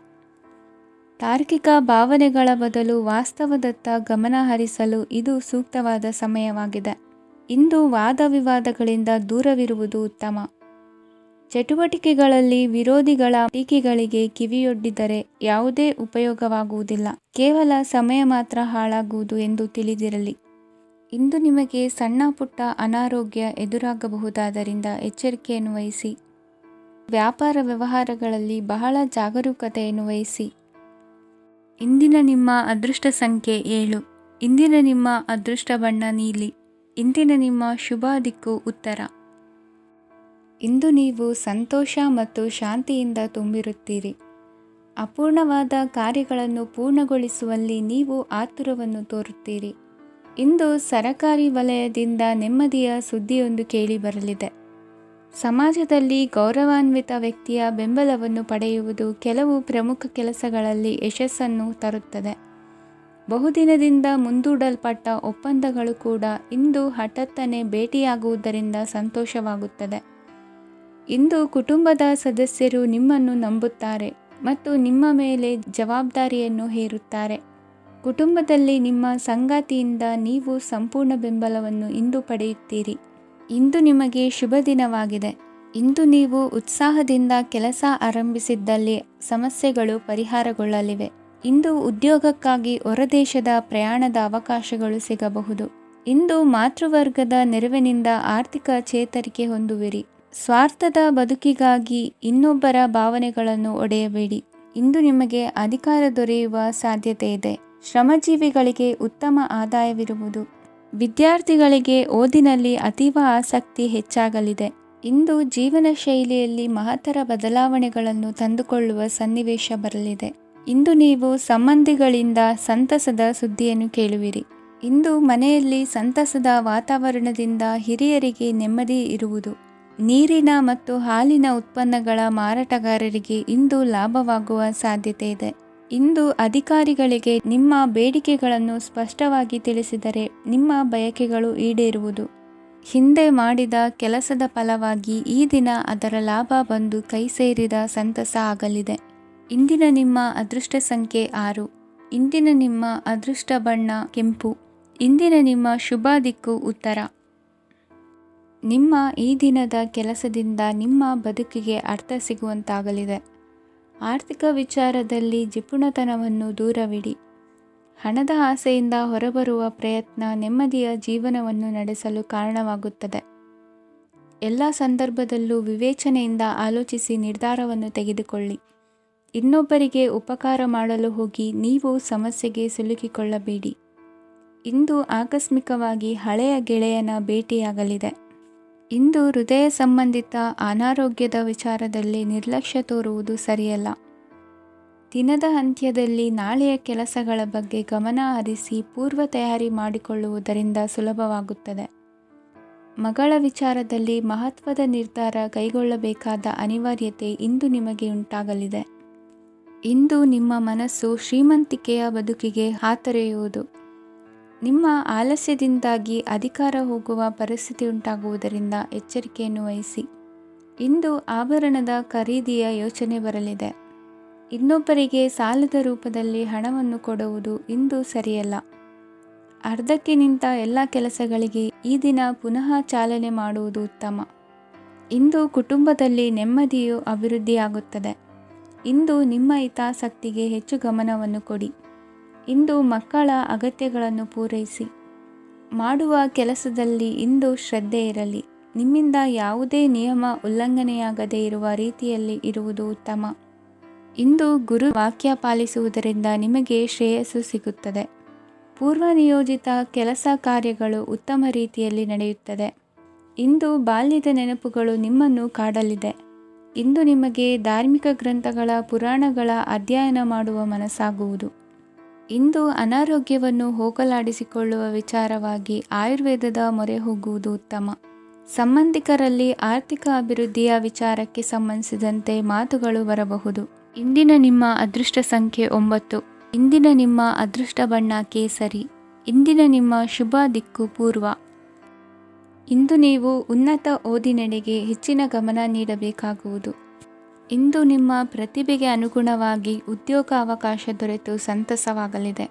ತಾರ್ಕಿಕ ಭಾವನೆಗಳ ಬದಲು ವಾಸ್ತವದತ್ತ ಗಮನ ಹರಿಸಲು ಇದು ಸೂಕ್ತವಾದ ಸಮಯವಾಗಿದೆ. ಇಂದು ವಾದ ವಿವಾದಗಳಿಂದ ದೂರವಿರುವುದು ಉತ್ತಮ. ಚಟುವಟಿಕೆಗಳಲ್ಲಿ ವಿರೋಧಿಗಳ ಟೀಕೆಗಳಿಗೆ ಕಿವಿಯೊಡ್ಡಿದರೆ ಯಾವುದೇ ಉಪಯೋಗವಾಗುವುದಿಲ್ಲ, ಕೇವಲ ಸಮಯ ಮಾತ್ರ ಹಾಳಾಗುವುದು ಎಂದು ತಿಳಿದಿರಲಿ. ಇಂದು ನಿಮಗೆ ಸಣ್ಣ ಪುಟ್ಟ ಅನಾರೋಗ್ಯ ಎದುರಾಗಬಹುದಾದ್ದರಿಂದ ಎಚ್ಚರಿಕೆಯನ್ನು ವಹಿಸಿ. ವ್ಯಾಪಾರ ವ್ಯವಹಾರಗಳಲ್ಲಿ ಬಹಳ ಜಾಗರೂಕತೆಯನ್ನು ವಹಿಸಿ. ಇಂದಿನ ನಿಮ್ಮ ಅದೃಷ್ಟ ಸಂಖ್ಯೆ 7. ಇಂದಿನ ನಿಮ್ಮ ಅದೃಷ್ಟ ಬಣ್ಣ ನೀಲಿ. ಇಂದಿನ ನಿಮ್ಮ ಶುಭ ದಿಕ್ಕು ಉತ್ತರ. ಇಂದು ನೀವು ಸಂತೋಷ ಮತ್ತು ಶಾಂತಿಯಿಂದ ತುಂಬಿರುತ್ತೀರಿ. ಅಪೂರ್ಣವಾದ ಕಾರ್ಯಗಳನ್ನು ಪೂರ್ಣಗೊಳಿಸುವಲ್ಲಿ ನೀವು ಆತುರವನ್ನು ತೋರುತ್ತೀರಿ. ಇಂದು ಸರಕಾರಿ ವಲಯದಿಂದ ನೆಮ್ಮದಿಯ ಸುದ್ದಿಯೊಂದು ಕೇಳಿ ಬರಲಿದೆ. ಸಮಾಜದಲ್ಲಿ ಗೌರವಾನ್ವಿತ ವ್ಯಕ್ತಿಯ ಬೆಂಬಲವನ್ನು ಪಡೆಯುವುದು ಕೆಲವು ಪ್ರಮುಖ ಕೆಲಸಗಳಲ್ಲಿ ಯಶಸ್ಸನ್ನು ತರುತ್ತದೆ. ಬಹುದಿನದಿಂದ ಮುಂದೂಡಲ್ಪಟ್ಟ ಒಪ್ಪಂದಗಳು ಕೂಡ ಇಂದು ಹಠಾತ್ತನೆ ಭೇಟಿಯಾಗುವುದರಿಂದ ಸಂತೋಷವಾಗುತ್ತದೆ. ಇಂದು ಕುಟುಂಬದ ಸದಸ್ಯರು ನಿಮ್ಮನ್ನು ನಂಬುತ್ತಾರೆ ಮತ್ತು ನಿಮ್ಮ ಮೇಲೆ ಜವಾಬ್ದಾರಿಯನ್ನು ಹೇರುತ್ತಾರೆ. ಕುಟುಂಬದಲ್ಲಿ ನಿಮ್ಮ ಸಂಗಾತಿಯಿಂದ ನೀವು ಸಂಪೂರ್ಣ ಬೆಂಬಲವನ್ನು ಇಂದು ಪಡೆಯುತ್ತೀರಿ. ಇಂದು ನಿಮಗೆ ಶುಭ ದಿನವಾಗಿದೆ. ಇಂದು ನೀವು ಉತ್ಸಾಹದಿಂದ ಕೆಲಸ ಆರಂಭಿಸಿದ್ದಲ್ಲಿ ಸಮಸ್ಯೆಗಳು ಪರಿಹಾರಗೊಳ್ಳಲಿವೆ. ಇಂದು ಉದ್ಯೋಗಕ್ಕಾಗಿ ಹೊರದೇಶದ ಪ್ರಯಾಣದ ಅವಕಾಶಗಳು ಸಿಗಬಹುದು. ಇಂದು ಮಾತೃವರ್ಗದ ನೆರವಿನಿಂದ ಆರ್ಥಿಕ ಚೇತರಿಕೆ ಹೊಂದುವಿರಿ. ಸ್ವಾರ್ಥದ ಬದುಕಿಗಾಗಿ ಇನ್ನೊಬ್ಬರ ಭಾವನೆಗಳನ್ನು ಒಡೆಯಬೇಡಿ. ಇಂದು ನಿಮಗೆ ಅಧಿಕಾರ ದೊರೆಯುವ ಸಾಧ್ಯತೆ ಇದೆ. ಶ್ರಮಜೀವಿಗಳಿಗೆ ಉತ್ತಮ ಆದಾಯವಿರುವುದು. ವಿದ್ಯಾರ್ಥಿಗಳಿಗೆ ಓದಿನಲ್ಲಿ ಅತೀವ ಆಸಕ್ತಿ ಹೆಚ್ಚಾಗಲಿದೆ. ಇಂದು ಜೀವನ ಶೈಲಿಯಲ್ಲಿ ಮಹತ್ತರ ಬದಲಾವಣೆಗಳನ್ನು ತಂದುಕೊಳ್ಳುವ ಸನ್ನಿವೇಶ ಬರಲಿದೆ. ಇಂದು ನೀವು ಸಂಬಂಧಿಗಳಿಂದ ಸಂತಸದ ಸುದ್ದಿಯನ್ನು ಕೇಳುವಿರಿ. ಇಂದು ಮನೆಯಲ್ಲಿ ಸಂತಸದ ವಾತಾವರಣದಿಂದ ಹಿರಿಯರಿಗೆ ನೆಮ್ಮದಿ ಇರುವುದು. ನೀರಿನ ಮತ್ತು ಹಾಲಿನ ಉತ್ಪನ್ನಗಳ ಮಾರಾಟಗಾರರಿಗೆ ಇಂದು ಲಾಭವಾಗುವ ಸಾಧ್ಯತೆ ಇದೆ. ಇಂದು ಅಧಿಕಾರಿಗಳಿಗೆ ನಿಮ್ಮ ಬೇಡಿಕೆಗಳನ್ನು ಸ್ಪಷ್ಟವಾಗಿ ತಿಳಿಸಿದರೆ ನಿಮ್ಮ ಬಯಕೆಗಳು ಈಡೇರುವುದು. ಹಿಂದೆ ಮಾಡಿದ ಕೆಲಸದ ಫಲವಾಗಿ ಈ ದಿನ ಅದರ ಲಾಭ ಬಂದು ಕೈ ಸೇರಿದ ಸಂತಸ ಆಗಲಿದೆ. ಇಂದಿನ ನಿಮ್ಮ ಅದೃಷ್ಟ ಸಂಖ್ಯೆ 6. ಇಂದಿನ ನಿಮ್ಮ ಅದೃಷ್ಟ ಬಣ್ಣ ಕೆಂಪು. ಇಂದಿನ ನಿಮ್ಮ ಶುಭ ದಿಕ್ಕು ಉತ್ತರ. ನಿಮ್ಮ ಈ ದಿನದ ಕೆಲಸದಿಂದ ನಿಮ್ಮ ಬದುಕಿಗೆ ಅರ್ಥ ಸಿಗುವಂತಾಗಲಿದೆ. ಆರ್ಥಿಕ ವಿಚಾರದಲ್ಲಿ ಜಿಪುಣತನವನ್ನು ದೂರವಿಡಿ. ಹಣದ ಆಸೆಯಿಂದ ಹೊರಬರುವ ಪ್ರಯತ್ನ ನೆಮ್ಮದಿಯ ಜೀವನವನ್ನು ನಡೆಸಲು ಕಾರಣವಾಗುತ್ತದೆ. ಎಲ್ಲ ಸಂದರ್ಭದಲ್ಲೂ ವಿವೇಚನೆಯಿಂದ ಆಲೋಚಿಸಿ ನಿರ್ಧಾರವನ್ನು ತೆಗೆದುಕೊಳ್ಳಿ. ಇನ್ನೊಬ್ಬರಿಗೆ ಉಪಕಾರ ಮಾಡಲು ಹೋಗಿ ನೀವು ಸಮಸ್ಯೆಗೆ ಸಿಲುಕಿಕೊಳ್ಳಬೇಡಿ. ಇಂದು ಆಕಸ್ಮಿಕವಾಗಿ ಹಳೆಯ ಗೆಳೆಯನ ಭೇಟಿಯಾಗಲಿದೆ. ಇಂದು ಹೃದಯ ಸಂಬಂಧಿತ ಅನಾರೋಗ್ಯದ ವಿಚಾರದಲ್ಲಿ ನಿರ್ಲಕ್ಷ್ಯ ತೋರುವುದು ಸರಿಯಲ್ಲ. ದಿನದ ಅಂತ್ಯದಲ್ಲಿ ನಾಳೆಯ ಕೆಲಸಗಳ ಬಗ್ಗೆ ಗಮನ ಹರಿಸಿ ಪೂರ್ವ ತಯಾರಿ ಮಾಡಿಕೊಳ್ಳುವುದರಿಂದ ಸುಲಭವಾಗುತ್ತದೆ. ಮಗಳ ವಿಚಾರದಲ್ಲಿ ಮಹತ್ವದ ನಿರ್ಧಾರ ಕೈಗೊಳ್ಳಬೇಕಾದ ಅನಿವಾರ್ಯತೆ ಇಂದು ನಿಮಗೆ ಉಂಟಾಗಲಿದೆ. ಇಂದು ನಿಮ್ಮ ಮನಸ್ಸು ಶ್ರೀಮಂತಿಕೆಯ ಬದುಕಿಗೆ ಹಾತೊರೆಯುವುದು. ನಿಮ್ಮ ಆಲಸ್ಯದಿಂದಾಗಿ ಅಧಿಕಾರ ಹೋಗುವ ಪರಿಸ್ಥಿತಿ ಉಂಟಾಗುವುದರಿಂದ ಎಚ್ಚರಿಕೆಯನ್ನು ವಹಿಸಿ. ಇಂದು ಆಭರಣದ ಖರೀದಿಯ ಯೋಚನೆ ಬರಲಿದೆ. ಇನ್ನೊಬ್ಬರಿಗೆ ಸಾಲದ ರೂಪದಲ್ಲಿ ಹಣವನ್ನು ಕೊಡುವುದು ಇಂದು ಸರಿಯಲ್ಲ. ಅರ್ಧಕ್ಕೆ ನಿಂತ ಎಲ್ಲ ಕೆಲಸಗಳಿಗೆ ಈ ದಿನ ಪುನಃ ಚಾಲನೆ ಮಾಡುವುದು ಉತ್ತಮ. ಇಂದು ಕುಟುಂಬದಲ್ಲಿ ನೆಮ್ಮದಿಯು ಅಭಿವೃದ್ಧಿಯಾಗುತ್ತದೆ. ಇಂದು ನಿಮ್ಮ ಹಿತಾಸಕ್ತಿಗೆ ಹೆಚ್ಚು ಗಮನವನ್ನು ಕೊಡಿ. ಇಂದು ಮಕ್ಕಳ ಅಗತ್ಯಗಳನ್ನು ಪೂರೈಸಿ. ಮಾಡುವ ಕೆಲಸದಲ್ಲಿ ಇಂದು ಶ್ರದ್ಧೆ ಇರಲಿ. ನಿಮ್ಮಿಂದ ಯಾವುದೇ ನಿಯಮ ಉಲ್ಲಂಘನೆಯಾಗದೇ ಇರುವ ರೀತಿಯಲ್ಲಿ ಇರುವುದು ಉತ್ತಮ. ಇಂದು ಗುರು ವಾಕ್ಯ ಪಾಲಿಸುವುದರಿಂದ ನಿಮಗೆ ಶ್ರೇಯಸ್ಸು ಸಿಗುತ್ತದೆ. ಪೂರ್ವ ನಿಯೋಜಿತ ಕೆಲಸ ಕಾರ್ಯಗಳು ಉತ್ತಮ ರೀತಿಯಲ್ಲಿ ನಡೆಯುತ್ತದೆ. ಇಂದು ಬಾಲ್ಯದ ನೆನಪುಗಳು ನಿಮ್ಮನ್ನು ಕಾಡಲಿದೆ. ಇಂದು ನಿಮಗೆ ಧಾರ್ಮಿಕ ಗ್ರಂಥಗಳ ಪುರಾಣಗಳ ಅಧ್ಯಯನ ಮಾಡುವ ಮನಸ್ಸಾಗುವುದು. ಇಂದು ಅನಾರೋಗ್ಯವನ್ನು ಹೋಗಲಾಡಿಸಿಕೊಳ್ಳುವ ವಿಚಾರವಾಗಿ ಆಯುರ್ವೇದದ ಮೊರೆ ಹೋಗುವುದು ಉತ್ತಮ. ಸಂಬಂಧಿಕರಲ್ಲಿ ಆರ್ಥಿಕ ಅಭಿವೃದ್ಧಿಯ ವಿಚಾರಕ್ಕೆ ಸಂಬಂಧಿಸಿದಂತೆ ಮಾತುಗಳು ಬರಬಹುದು. ಇಂದಿನ ನಿಮ್ಮ ಅದೃಷ್ಟ ಸಂಖ್ಯೆ 9. ಇಂದಿನ ನಿಮ್ಮ ಅದೃಷ್ಟ ಬಣ್ಣ ಕೇಸರಿ. ಇಂದಿನ ನಿಮ್ಮ ಶುಭ ದಿಕ್ಕು ಪೂರ್ವ. ಇಂದು ನೀವು ಉನ್ನತ ಓದಿನೆಡೆಗೆ ಹೆಚ್ಚಿನ ಗಮನ ನೀಡಬೇಕಾಗುವುದು. ಇಂದು ನಿಮ್ಮ ಪ್ರತಿಭೆಗೆ ಅನುಗುಣವಾಗಿ ಉದ್ಯೋಗಾವಕಾಶ ದೊರೆತು ಸಂತಸವಾಗಲಿದೆ.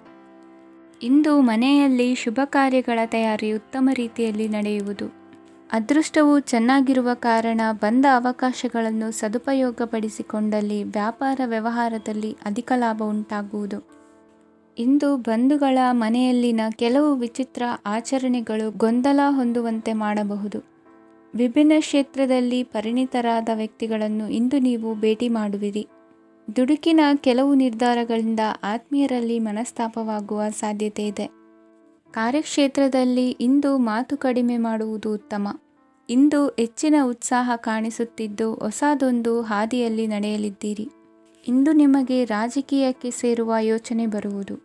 ಇಂದು ಮನೆಯಲ್ಲಿ ಶುಭ ಕಾರ್ಯಗಳ ತಯಾರಿ ಉತ್ತಮ ರೀತಿಯಲ್ಲಿ ನಡೆಯುವುದು. ಅದೃಷ್ಟವು ಚೆನ್ನಾಗಿರುವ ಕಾರಣ ಬಂದ ಅವಕಾಶಗಳನ್ನು ಸದುಪಯೋಗಪಡಿಸಿಕೊಂಡಲ್ಲಿ ವ್ಯಾಪಾರ ವ್ಯವಹಾರದಲ್ಲಿ ಅಧಿಕ ಲಾಭ ಉಂಟಾಗುವುದು. ಇಂದು ಬಂಧುಗಳ ಮನೆಯಲ್ಲಿನ ಕೆಲವು ವಿಚಿತ್ರ ಆಚರಣೆಗಳು ಗೊಂದಲ ಹೊಂದುವಂತೆ ಮಾಡಬಹುದು. ವಿಭಿನ್ನ ಕ್ಷೇತ್ರದಲ್ಲಿ ಪರಿಣಿತರಾದ ವ್ಯಕ್ತಿಗಳನ್ನು ಇಂದು ನೀವು ಭೇಟಿ ಮಾಡುವಿರಿ. ದುಡುಕಿನ ಕೆಲವು ನಿರ್ಧಾರಗಳಿಂದ ಆತ್ಮೀಯರಲ್ಲಿ ಮನಸ್ತಾಪವಾಗುವ ಸಾಧ್ಯತೆ ಇದೆ. ಕಾರ್ಯಕ್ಷೇತ್ರದಲ್ಲಿ ಇಂದು ಮಾತು ಕಡಿಮೆ ಮಾಡುವುದು ಉತ್ತಮ. ಇಂದು ಹೆಚ್ಚಿನ ಉತ್ಸಾಹ ಕಾಣಿಸುತ್ತಿದ್ದು ಹೊಸದೊಂದು ಹಾದಿಯಲ್ಲಿ ನಡೆಯಲಿದ್ದೀರಿ. ಇಂದು ನಿಮಗೆ ರಾಜಕೀಯಕ್ಕೆ ಸೇರುವ ಯೋಚನೆ ಬರುವುದು.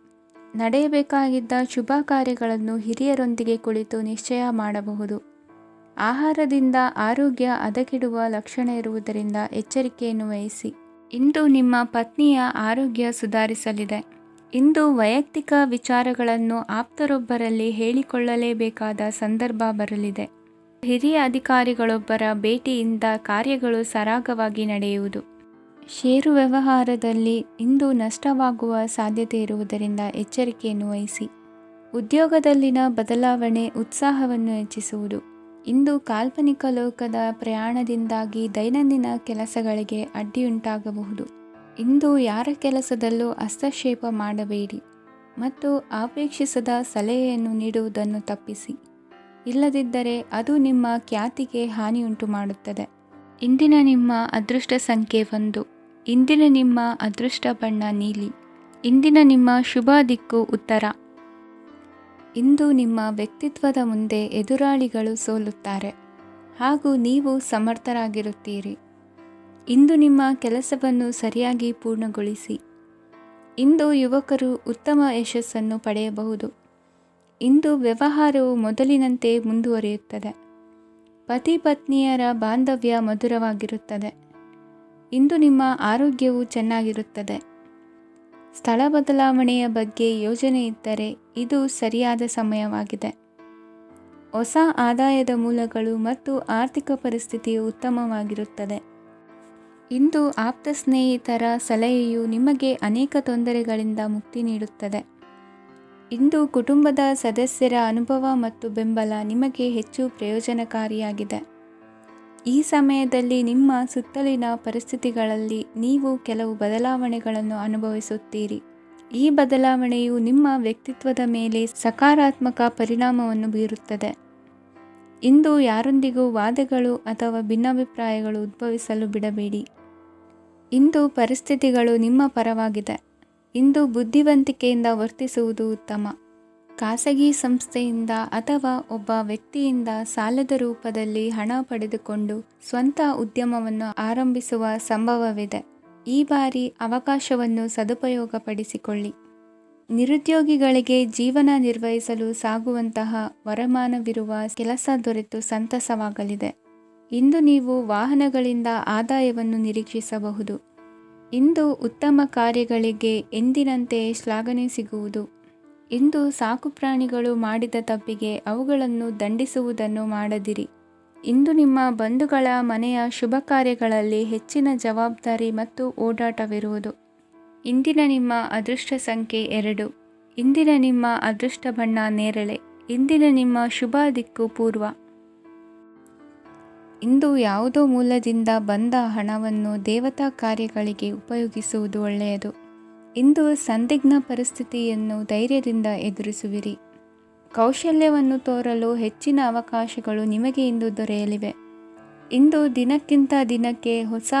ನಡೆಯಬೇಕಾಗಿದ್ದ ಶುಭ ಕಾರ್ಯಗಳನ್ನು ಹಿರಿಯರೊಂದಿಗೆ ಕುಳಿತು ನಿಶ್ಚಯ ಮಾಡಬಹುದು. ಆಹಾರದಿಂದ ಆರೋಗ್ಯ ಹದಗೆಡುವ ಲಕ್ಷಣ ಇರುವುದರಿಂದ ಎಚ್ಚರಿಕೆಯನ್ನು ವಹಿಸಿ. ಇಂದು ನಿಮ್ಮ ಪತ್ನಿಯ ಆರೋಗ್ಯ ಸುಧಾರಿಸಲಿದೆ. ಇಂದು ವೈಯಕ್ತಿಕ ವಿಚಾರಗಳನ್ನು ಆಪ್ತರೊಬ್ಬರಲ್ಲಿ ಹೇಳಿಕೊಳ್ಳಲೇಬೇಕಾದ ಸಂದರ್ಭ ಬರಲಿದೆ. ಹಿರಿಯ ಅಧಿಕಾರಿಗಳೊಬ್ಬರ ಭೇಟಿಯಿಂದ ಕಾರ್ಯಗಳು ಸರಾಗವಾಗಿ ನಡೆಯುವುದು. ಷೇರು ವ್ಯವಹಾರದಲ್ಲಿ ಇಂದು ನಷ್ಟವಾಗುವ ಸಾಧ್ಯತೆ ಇರುವುದರಿಂದ ಎಚ್ಚರಿಕೆಯನ್ನು ವಹಿಸಿ. ಉದ್ಯೋಗದಲ್ಲಿನ ಬದಲಾವಣೆ ಉತ್ಸಾಹವನ್ನು ಹೆಚ್ಚಿಸುವುದು. ಇಂದು ಕಾಲ್ಪನಿಕ ಲೋಕದ ಪ್ರಯಾಣದಿಂದಾಗಿ ದೈನಂದಿನ ಕೆಲಸಗಳಿಗೆ ಅಡ್ಡಿಯುಂಟಾಗಬಹುದು. ಇಂದು ಯಾರ ಕೆಲಸದಲ್ಲೂ ಹಸ್ತಕ್ಷೇಪ ಮಾಡಬೇಡಿ. ಮತ್ತು ಅಪೇಕ್ಷಿಸದ ಸಲಹೆಯನ್ನು ನೀಡುವುದನ್ನು ತಪ್ಪಿಸಿ. ಇಲ್ಲದಿದ್ದರೆ ಅದು ನಿಮ್ಮ ಖ್ಯಾತಿಗೆ ಹಾನಿಯುಂಟು ಮಾಡುತ್ತದೆ. ಇಂದಿನ ನಿಮ್ಮ ಅದೃಷ್ಟ ಸಂಖ್ಯೆ 1. ಇಂದಿನ ನಿಮ್ಮ ಅದೃಷ್ಟ ಬಣ್ಣ ನೀಲಿ. ಇಂದಿನ ನಿಮ್ಮ ಶುಭ ದಿಕ್ಕು ಉತ್ತರ. ಇಂದು ನಿಮ್ಮ ವ್ಯಕ್ತಿತ್ವದ ಮುಂದೆ ಎದುರಾಳಿಗಳು ಸೋಲುತ್ತಾರೆ ಹಾಗೂ ನೀವು ಸಮರ್ಥರಾಗಿರುತ್ತೀರಿ. ಇಂದು ನಿಮ್ಮ ಕೆಲಸವನ್ನು ಸರಿಯಾಗಿ ಪೂರ್ಣಗೊಳಿಸಿ. ಇಂದು ಯುವಕರು ಉತ್ತಮ ಯಶಸ್ಸನ್ನು ಪಡೆಯಬಹುದು. ಇಂದು ವ್ಯವಹಾರವು ಮೊದಲಿನಂತೆ ಮುಂದುವರಿಯುತ್ತದೆ. ಪತಿ ಪತ್ನಿಯರ ಬಾಂಧವ್ಯ ಮಧುರವಾಗಿರುತ್ತದೆ. ಇಂದು ನಿಮ್ಮ ಆರೋಗ್ಯವು ಚೆನ್ನಾಗಿರುತ್ತದೆ. ಸ್ಥಳ ಬದಲಾವಣೆಯ ಬಗ್ಗೆ ಯೋಜನೆ ಇದ್ದರೆ ಇದು ಸರಿಯಾದ ಸಮಯವಾಗಿದೆ. ಹೊಸ ಆದಾಯದ ಮೂಲಗಳು ಮತ್ತು ಆರ್ಥಿಕ ಪರಿಸ್ಥಿತಿಯು ಉತ್ತಮವಾಗಿರುತ್ತದೆ. ಇಂದು ಆಪ್ತ ಸ್ನೇಹಿತರ ಸಲಹೆಯು ನಿಮಗೆ ಅನೇಕ ತೊಂದರೆಗಳಿಂದ ಮುಕ್ತಿ ನೀಡುತ್ತದೆ. ಇಂದು ಕುಟುಂಬದ ಸದಸ್ಯರ ಅನುಭವ ಮತ್ತು ಬೆಂಬಲ ನಿಮಗೆ ಹೆಚ್ಚು ಪ್ರಯೋಜನಕಾರಿಯಾಗಿದೆ. ಈ ಸಮಯದಲ್ಲಿ ನಿಮ್ಮ ಸುತ್ತಲಿನ ಪರಿಸ್ಥಿತಿಗಳಲ್ಲಿ ನೀವು ಕೆಲವು ಬದಲಾವಣೆಗಳನ್ನು ಅನುಭವಿಸುತ್ತೀರಿ. ಈ ಬದಲಾವಣೆಯು ನಿಮ್ಮ ವ್ಯಕ್ತಿತ್ವದ ಮೇಲೆ ಸಕಾರಾತ್ಮಕ ಪರಿಣಾಮವನ್ನು ಬೀರುತ್ತದೆ. ಇಂದು ಯಾರೊಂದಿಗೂ ವಾದಗಳು ಅಥವಾ ಭಿನ್ನಾಭಿಪ್ರಾಯಗಳು ಉದ್ಭವಿಸಲು ಬಿಡಬೇಡಿ. ಇಂದು ಪರಿಸ್ಥಿತಿಗಳು ನಿಮ್ಮ ಪರವಾಗಿದೆ. ಇಂದು ಬುದ್ಧಿವಂತಿಕೆಯಿಂದ ವರ್ತಿಸುವುದು ಉತ್ತಮ. ಖಾಸಗಿ ಸಂಸ್ಥೆಯಿಂದ ಅಥವಾ ಒಬ್ಬ ವ್ಯಕ್ತಿಯಿಂದ ಸಾಲದ ರೂಪದಲ್ಲಿ ಹಣ ಪಡೆದುಕೊಂಡು ಸ್ವಂತ ಉದ್ಯಮವನ್ನು ಆರಂಭಿಸುವ ಸಂಭವವಿದೆ. ಈ ಬಾರಿ ಅವಕಾಶವನ್ನು ಸದುಪಯೋಗಪಡಿಸಿಕೊಳ್ಳಿ. ನಿರುದ್ಯೋಗಿಗಳಿಗೆ ಜೀವನ ನಿರ್ವಹಿಸಲು ಸಾಗುವಂತಹ ವರಮಾನವಿರುವ ಕೆಲಸ ದೊರೆತು ಸಂತಸವಾಗಲಿದೆ. ಇಂದು ನೀವು ವಾಹನಗಳಿಂದ ಆದಾಯವನ್ನು ನಿರೀಕ್ಷಿಸಬಹುದು. ಇಂದು ಉತ್ತಮ ಕಾರ್ಯಗಳಿಗೆ ಎಂದಿನಂತೆಯೇ ಶ್ಲಾಘನೆ ಸಿಗುವುದು. ಇಂದು ಸಾಕುಪ್ರಾಣಿಗಳು ಮಾಡಿದ ತಪ್ಪಿಗೆ ಅವುಗಳನ್ನು ದಂಡಿಸುವುದನ್ನು ಮಾಡದಿರಿ. ಇಂದು ನಿಮ್ಮ ಬಂಧುಗಳ ಮನೆಯ ಶುಭ ಕಾರ್ಯಗಳಲ್ಲಿ ಹೆಚ್ಚಿನ ಜವಾಬ್ದಾರಿ ಮತ್ತು ಓಡಾಟವಿರುವುದು. ಇಂದಿನ ನಿಮ್ಮ ಅದೃಷ್ಟ ಸಂಖ್ಯೆ 2. ಇಂದಿನ ನಿಮ್ಮ ಅದೃಷ್ಟ ಬಣ್ಣ ನೇರಳೆ. ಇಂದಿನ ನಿಮ್ಮ ಶುಭ ದಿಕ್ಕು ಪೂರ್ವ. ಇಂದು ಯಾವುದೋ ಮೂಲದಿಂದ ಬಂದ ಹಣವನ್ನು ದೇವತಾ ಕಾರ್ಯಗಳಿಗೆ ಉಪಯೋಗಿಸುವುದು ಒಳ್ಳೆಯದು. ಇಂದು ಸಂದಿಗ್ಧ ಪರಿಸ್ಥಿತಿಯನ್ನು ಧೈರ್ಯದಿಂದ ಎದುರಿಸುವಿರಿ. ಕೌಶಲ್ಯವನ್ನು ತೋರಲು ಹೆಚ್ಚಿನ ಅವಕಾಶಗಳು ನಿಮಗೆ ಇಂದು ದೊರೆಯಲಿವೆ. ಇಂದು ದಿನಕ್ಕಿಂತ ದಿನಕ್ಕೆ ಹೊಸ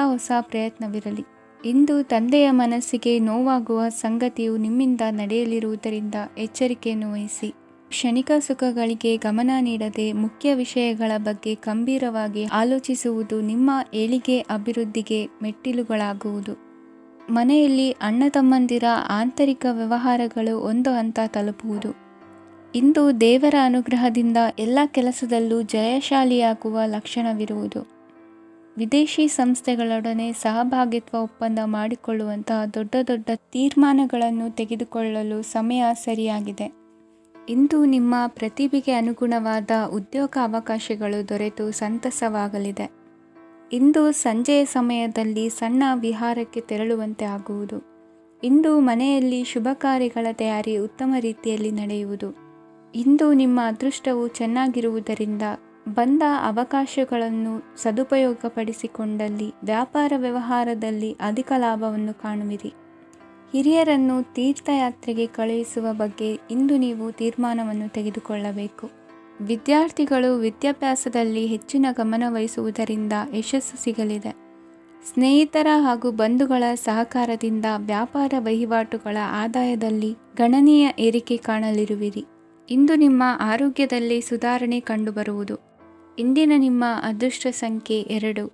ಪ್ರಯತ್ನವಿರಲಿ. ಇಂದು ತಂದೆಯ ಮನಸ್ಸಿಗೆ ನೋವಾಗುವ ಸಂಗತಿಯು ನಿಮ್ಮಿಂದ ನಡೆಯಲಿರುವುದರಿಂದ ಎಚ್ಚರಿಕೆಯನ್ನು ವಹಿಸಿ. ಕ್ಷಣಿಕ ಸುಖಗಳಿಗೆ ಗಮನ ನೀಡದೆ ಮುಖ್ಯ ವಿಷಯಗಳ ಬಗ್ಗೆ ಗಂಭೀರವಾಗಿ ಆಲೋಚಿಸುವುದು ನಿಮ್ಮ ಏಳಿಗೆ ಅಭಿವೃದ್ಧಿಗೆ ಮೆಟ್ಟಿಲುಗಳಾಗುವುದು. ಮನೆಯಲ್ಲಿ ಅಣ್ಣ ತಮ್ಮಂದಿರ ಆಂತರಿಕ ವ್ಯವಹಾರಗಳು ಒಂದು ಹಂತ ತಲುಪುವುದು. ಇಂದು ದೇವರ ಅನುಗ್ರಹದಿಂದ ಎಲ್ಲ ಕೆಲಸದಲ್ಲೂ ಜಯಶಾಲಿಯಾಗುವ ಲಕ್ಷಣವಿರುವುದು. ವಿದೇಶಿ ಸಂಸ್ಥೆಗಳೊಡನೆ ಸಹಭಾಗಿತ್ವ ಒಪ್ಪಂದ ಮಾಡಿಕೊಳ್ಳುವಂತಹ ದೊಡ್ಡ ತೀರ್ಮಾನಗಳನ್ನು ತೆಗೆದುಕೊಳ್ಳಲು ಸಮಯ ಸರಿಯಾಗಿದೆ. ಇಂದು ನಿಮ್ಮ ಪ್ರತಿಭೆಗೆ ಅನುಗುಣವಾದ ಉದ್ಯೋಗ ಅವಕಾಶಗಳು ದೊರೆತು ಸಂತಸವಾಗಲಿದೆ. ಇಂದು ಸಂಜೆಯ ಸಮಯದಲ್ಲಿ ಸಣ್ಣ ವಿಹಾರಕ್ಕೆ ತೆರಳುವಂತೆ ಆಗುವುದು. ಇಂದು ಮನೆಯಲ್ಲಿ ಶುಭ ಕಾರ್ಯಗಳ ತಯಾರಿ ಉತ್ತಮ ರೀತಿಯಲ್ಲಿ ನಡೆಯುವುದು. ಇಂದು ನಿಮ್ಮ ಅದೃಷ್ಟವು ಚೆನ್ನಾಗಿರುವುದರಿಂದ ಬಂದ ಅವಕಾಶಗಳನ್ನು ಸದುಪಯೋಗಪಡಿಸಿಕೊಂಡಲ್ಲಿ ವ್ಯಾಪಾರ ವ್ಯವಹಾರದಲ್ಲಿ ಅಧಿಕ ಲಾಭವನ್ನು ಕಾಣುವಿರಿ. ಹಿರಿಯರನ್ನು ತೀರ್ಥಯಾತ್ರೆಗೆ ಕಳುಹಿಸುವ ಬಗ್ಗೆ ಇಂದು ನೀವು ತೀರ್ಮಾನವನ್ನು ತೆಗೆದುಕೊಳ್ಳಬೇಕು. ವಿದ್ಯಾರ್ಥಿಗಳು ವಿದ್ಯಾಭ್ಯಾಸದಲ್ಲಿ ಹೆಚ್ಚಿನ ಗಮನ ವಹಿಸುವುದರಿಂದ ಯಶಸ್ಸು ಸಿಗಲಿದೆ. ಸ್ನೇಹಿತರ ಹಾಗೂ ಬಂಧುಗಳ ಸಹಕಾರದಿಂದ ವ್ಯಾಪಾರ ವಹಿವಾಟುಗಳ ಆದಾಯದಲ್ಲಿ ಗಣನೀಯ ಏರಿಕೆ ಕಾಣಲಿರುವಿರಿ. ಇಂದು ನಿಮ್ಮ ಆರೋಗ್ಯದಲ್ಲಿ ಸುಧಾರಣೆ ಕಂಡುಬರುವುದು. ಇಂದಿನ ನಿಮ್ಮ ಅದೃಷ್ಟ ಸಂಖ್ಯೆ 2.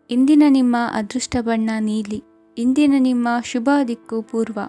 ಇಂದಿನ ನಿಮ್ಮ ಅದೃಷ್ಟ ಬಣ್ಣ ನೀಲಿ. ಇಂದಿನ ನಿಮ್ಮ ಶುಭ ದಿಕ್ಕು ಪೂರ್ವ.